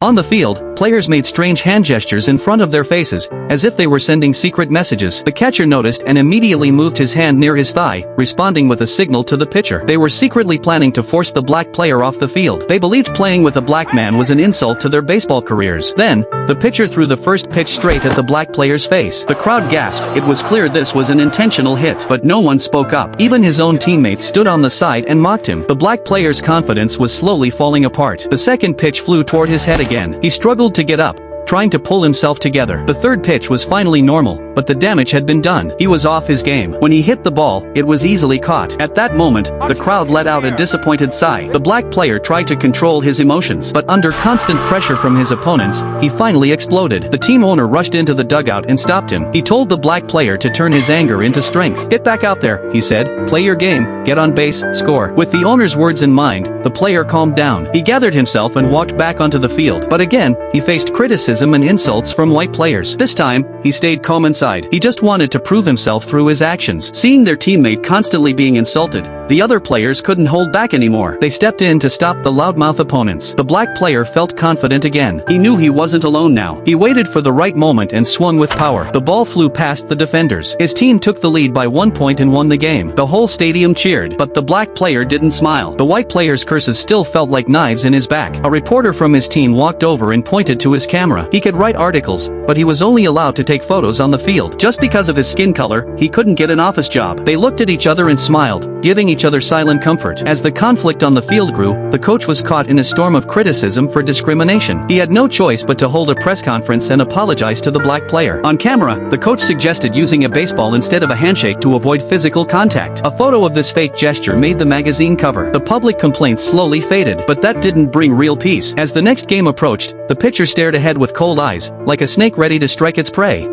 On the field, players made strange hand gestures in front of their faces, as if they were sending secret messages. The catcher noticed and immediately moved his hand near his thigh, responding with a signal to the pitcher. They were secretly planning to force the black player off the field. They believed playing with a black man was an insult to their baseball careers. Then, the pitcher threw the first pitch straight at the black player's face. The crowd gasped. It was clear this was an intentional hit, but no one spoke up. Even his own teammates stood on the side and mocked him. The black player's confidence was slowly falling apart. The second pitch flew toward his head again. He struggled to get up, trying to pull himself together. The third pitch was finally normal, but the damage had been done. He was off his game. When he hit the ball, it was easily caught. At that moment, the crowd let out a disappointed sigh. The black player tried to control his emotions, but under constant pressure from his opponents, he finally exploded. The team owner rushed into the dugout and stopped him. He told the black player to turn his anger into strength. "Get back out there," he said. "Play your game, get on base, score." With the owner's words in mind, the player calmed down. He gathered himself and walked back onto the field. But again, he faced criticism and insults from white players. This time, he stayed calm inside. He just wanted to prove himself through his actions. Seeing their teammate constantly being insulted, the other players couldn't hold back anymore. They stepped in to stop the loudmouth opponents. The black player felt confident again. He knew he wasn't alone now. He waited for the right moment and swung with power. The ball flew past the defenders. His team took the lead by 1 point and won the game. The whole stadium cheered, but the black player didn't smile. The white player's curses still felt like knives in his back. A reporter from his team walked over and pointed to his camera. He could write articles, but he was only allowed to take photos on the field. Just because of his skin color, he couldn't get an office job. They looked at each other and smiled, giving each other silent comfort. As the conflict on the field grew, the coach was caught in a storm of criticism for discrimination. He had no choice but to hold a press conference and apologize to the black player. On camera, the coach suggested using a baseball instead of a handshake to avoid physical contact. A photo of this fake gesture made the magazine cover. The public complaints slowly faded, but that didn't bring real peace. As the next game approached, the pitcher stared ahead with cold eyes, like a snake ready to strike its prey.